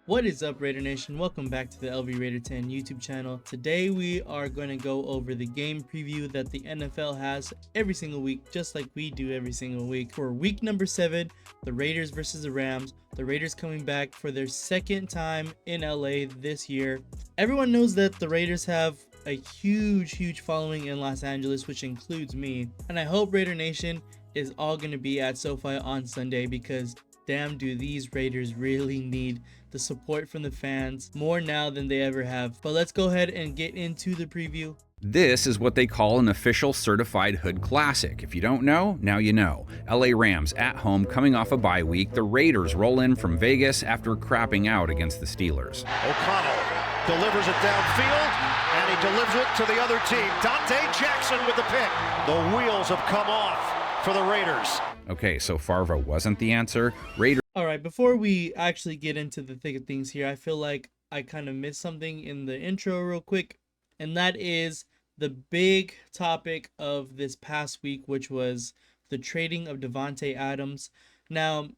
What is up, Raider Nation? Welcome back to the LV Raider 10 YouTube channel. Today we are going to go over the game preview that the NFL has every single week, just like we do every single week. For week number 7, the Raiders versus the Rams. The Raiders coming back for their second time in LA this year. Everyone knows that the Raiders have a huge following in Los Angeles, which includes me. And I hope Raider Nation is all going to be at SoFi on Sunday, because damn, do these Raiders really need the support from the fans more now than they ever have. But let's go ahead and get into the preview. This is what they call an official certified hood classic. If you don't know, now you know. LA Rams at home coming off a bye week. The Raiders roll in from Vegas after crapping out against the Steelers. O'Connell delivers it downfield, and he delivers it to the other team. Dante Jackson with the pick. The wheels have come off for the Raiders. Okay, so Farva wasn't the answer. Raiders. All right, before we actually get into the thick of things here, I feel like I kind of missed something in the intro real quick, and that is the big topic of this past week, which was the trading of Davante Adams. Now,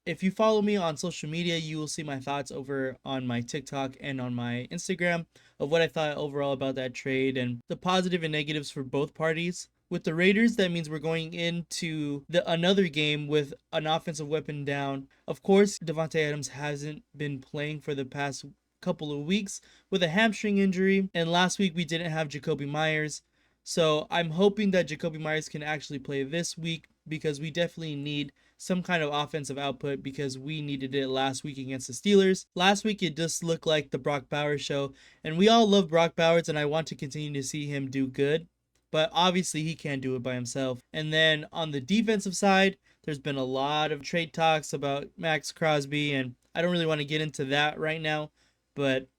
if you follow me on social media, you will see my thoughts over on my TikTok and on my Instagram of what I thought overall about that trade and the positive and negatives for both parties. With the Raiders, that means we're going into another game with an offensive weapon down. Of course, Davante Adams hasn't been playing for the past couple of weeks with a hamstring injury, and last week we didn't have Jakobi Meyers. So I'm hoping that Jakobi Meyers can actually play this week, because we definitely need some kind of offensive output, because we needed it last week against the Steelers. Last week it just looked like the Brock Bowers show, and we all love Brock Bowers, and I want to continue to see him do good. But obviously he can't do it by himself. And then on the defensive side, there's been a lot of trade talks about Max Crosby, and I don't really want to get into that right now, but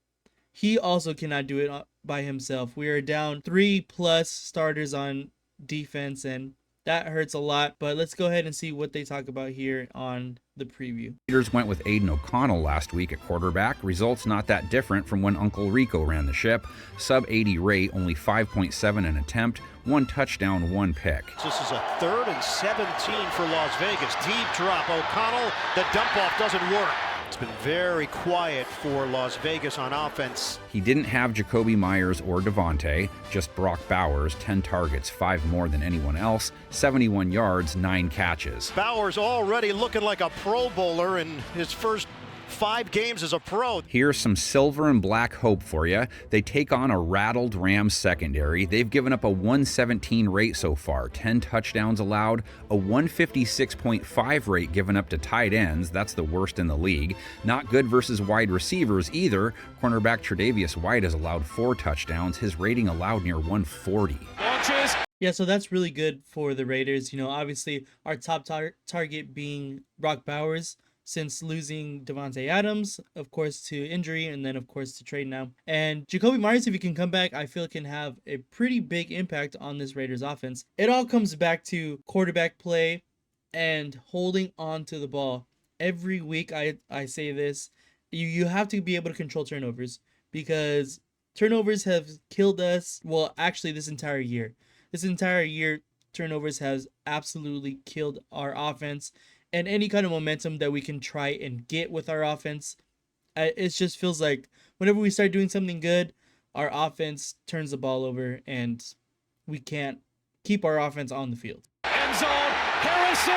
he also cannot do it by himself. We are down 3+ starters on defense, and that hurts a lot. But let's go ahead and see what they talk about here on the preview. Raiders went with Aiden O'Connell last week at quarterback. Results not that different from when Uncle Rico ran the ship. Sub-80 rate, only 5.7 an attempt, 1 touchdown, 1 pick. This is a 3rd and 17 for Las Vegas. Deep drop. O'Connell, the dump off doesn't work. It's been very quiet for Las Vegas on offense. He didn't have Jakobi Meyers or Davante, just Brock Bowers, 10 targets, 5 more than anyone else, 71 yards, 9 catches. Bowers already looking like a Pro Bowler in his first 5 games as a pro. Here's some silver and black hope for you. They take on a rattled Rams secondary. They've given up a 117 rate so far, 10 touchdowns allowed, a 156.5 rate given up to tight ends. That's the worst in the league. Not good versus wide receivers either. Cornerback Tre'Davious White has allowed 4 touchdowns. His rating allowed near 140. Yeah, so that's really good for the Raiders. You know, obviously our top target being Brock Bowers, since losing Davante Adams, of course, to injury, and then, of course, to trade now. And Jakobi Meyers, if he can come back, I feel can have a pretty big impact on this Raiders offense. It all comes back to quarterback play and holding on to the ball. Every week I say this, you have to be able to control turnovers, because turnovers have killed us, well, actually this entire year. This entire year, turnovers has absolutely killed our offense, and any kind of momentum that we can try and get with our offense. It just feels like whenever we start doing something good, our offense turns the ball over, and we can't keep our offense on the field. End zone, Harrison!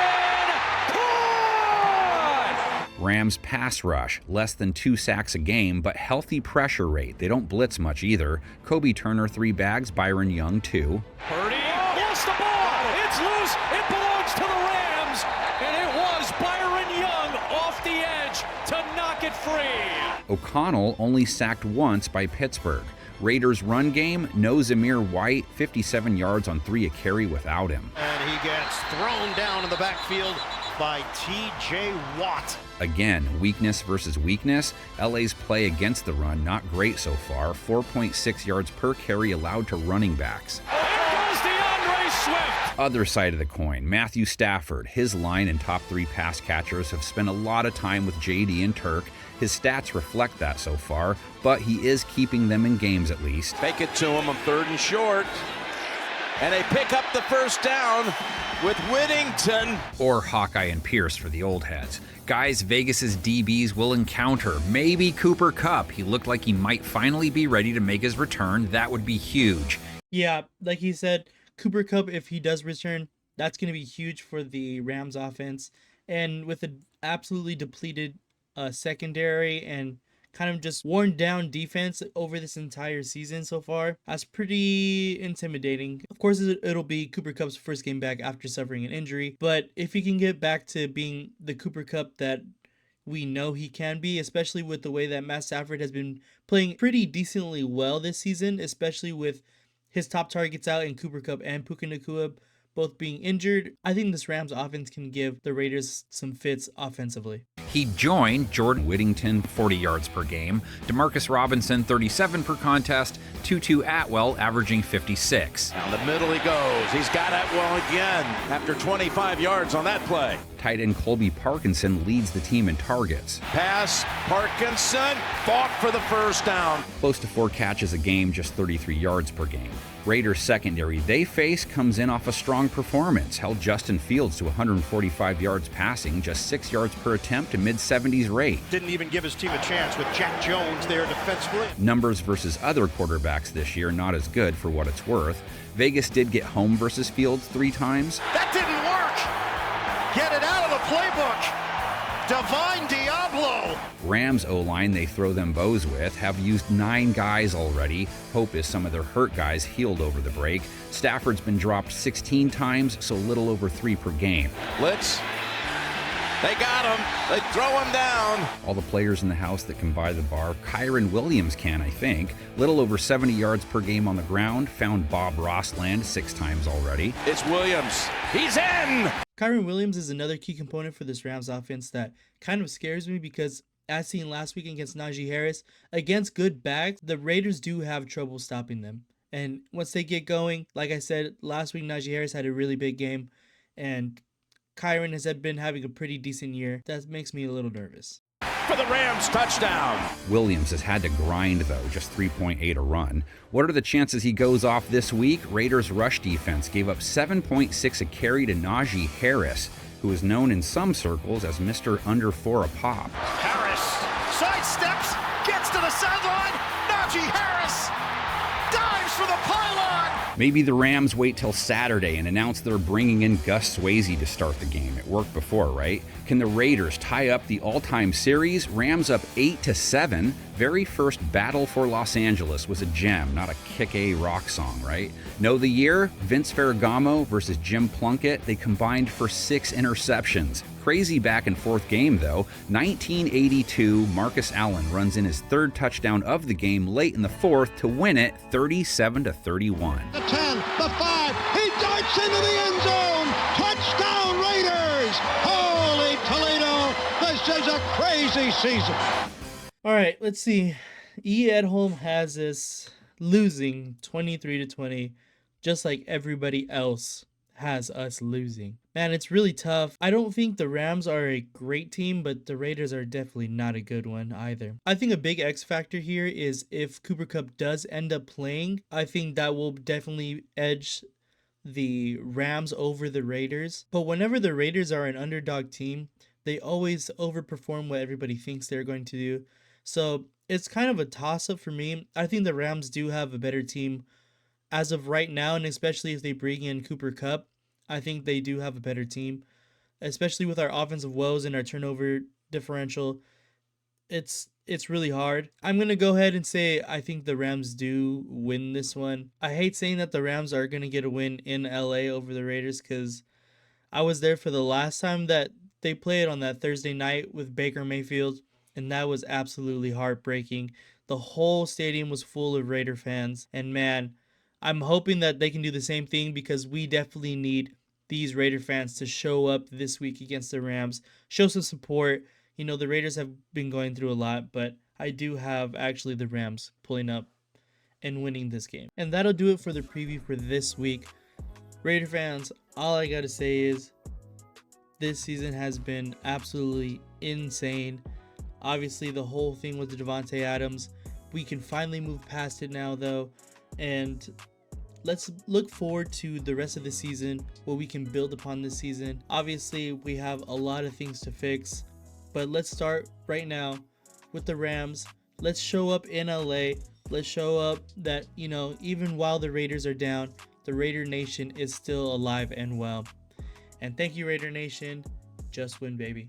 Caught! Rams pass rush, less than 2 sacks a game, but healthy pressure rate. They don't blitz much either. Kobe Turner 3 bags, Byron Young 2. Purdy lost the ball. It's loose. It belongs to the Rams. And it was Byron Young off the edge to knock it free. O'Connell only sacked once by Pittsburgh. Raiders run game, no Zamir White, 57 yards on 3 a carry without him. And he gets thrown down in the backfield by T.J. Watt. Again, weakness versus weakness. LA's play against the run, not great so far. 4.6 yards per carry allowed to running backs. Swift. Other side of the coin, Matthew Stafford. His line and top 3 pass catchers have spent a lot of time with JD and Turk. His stats reflect that so far, but he is keeping them in games at least. Take it to him on 3rd and short. And they pick up the first down with Whittington. Or Hawkeye and Pierce for the old heads. Guys Vegas's DBs will encounter maybe Cooper Kupp. He looked like he might finally be ready to make his return. That would be huge. Yeah, like he said, Cooper Kupp, if he does return, that's going to be huge for the Rams offense. And with an absolutely depleted secondary and kind of just worn down defense over this entire season so far, that's pretty intimidating. Of course, it'll be Cooper Kupp's first game back after suffering an injury, but if he can get back to being the Cooper Kupp that we know he can be, especially with the way that Matt Stafford has been playing pretty decently well this season, especially with his top targets out in Cooper Kupp and Puka Nacua both being injured, I think this Rams offense can give the Raiders some fits offensively. He joined Jordan Whittington, 40 yards per game, Demarcus Robinson, 37 per contest, Tutu Atwell averaging 56. Down the middle he goes. He's got Atwell again after 25 yards on that play. Tight end Colby Parkinson leads the team in targets. Pass, Parkinson fought for the first down. Close to 4 catches a game, just 33 yards per game. Raiders secondary they face comes in off a strong performance, held Justin Fields to 145 yards passing, just 6 yards per attempt, a mid-70s rate. Didn't even give his team a chance with Jack Jones there defensively. Numbers versus other quarterbacks this year not as good for what it's worth. Vegas did get home versus Fields 3 times. That didn't work. Get it out of the playbook. Divine Diablo. Rams O-line they throw them bows with have used 9 guys already. Hope is some of their hurt guys healed over the break. Stafford's been dropped 16 times, so little over 3 per game. Blitz. They got him. They throw him down. All the players in the house that can buy the bar, Kyron Williams can, I think. Little over 70 yards per game on the ground. Found Bob Rossland 6 times already. It's Williams. He's in. Kyron Williams is another key component for this Rams offense that kind of scares me because, as seen last week against Najee Harris, against good backs, the Raiders do have trouble stopping them. And once they get going, like I said, last week Najee Harris had a really big game, and Kyron has been having a pretty decent year. That makes me a little nervous. For the Rams, touchdown. Williams has had to grind, though, just 3.8 a run. What are the chances he goes off this week? Raiders' rush defense gave up 7.6 a carry to Najee Harris, who is known in some circles as Mr. Under 4 a pop. Harris sidesteps, gets to the sideline. Najee Harris dives for the pylon. Maybe the Rams wait till Saturday and announce they're bringing in Gus Swayze to start the game. It worked before, right? Can the Raiders tie up the all-time series? Rams up 8-7. Very first Battle for Los Angeles was a gem, not a kick-A rock song, right? Know the year? Vince Ferragamo versus Jim Plunkett. They combined for 6 interceptions. Crazy back and forth game, though. 1982, Marcus Allen runs in his 3rd touchdown of the game late in the 4th to win it 37-31. The 10, the 5, he darts into the end zone. Touchdown Raiders! Holy Toledo, this is a crazy season. All right, let's see. E. Edholm has us losing 23-20, just like everybody else has us losing. Man, it's really tough. I don't think the Rams are a great team, but the Raiders are definitely not a good one either. I think a big X factor here is if Cooper Kupp does end up playing, I think that will definitely edge the Rams over the Raiders. But whenever the Raiders are an underdog team, they always overperform what everybody thinks they're going to do. So it's kind of a toss-up for me. I think the Rams do have a better team as of right now, and especially if they bring in Cooper Kupp, I think they do have a better team, especially with our offensive woes and our turnover differential. It's really hard. I'm going to go ahead and say I think the Rams do win this one. I hate saying that the Rams are going to get a win in LA over the Raiders because I was there for the last time that they played on that Thursday night with Baker Mayfield, and that was absolutely heartbreaking. The whole stadium was full of Raider fans, and man, I'm hoping that they can do the same thing because we definitely need these Raider fans to show up this week against the Rams, show some support. You know, the Raiders have been going through a lot, but I do have actually the Rams pulling up and winning this game. And that'll do it for the preview for this week. Raider fans, all I gotta say is this season has been absolutely insane. Obviously, the whole thing with the Davante Adams, we can finally move past it now, though. And let's look forward to the rest of the season, what we can build upon this season. Obviously, we have a lot of things to fix, but let's start right now with the Rams. Let's show up in LA. Let's show up that, you know, even while the Raiders are down, the Raider Nation is still alive and well. And thank you, Raider Nation. Just win, baby.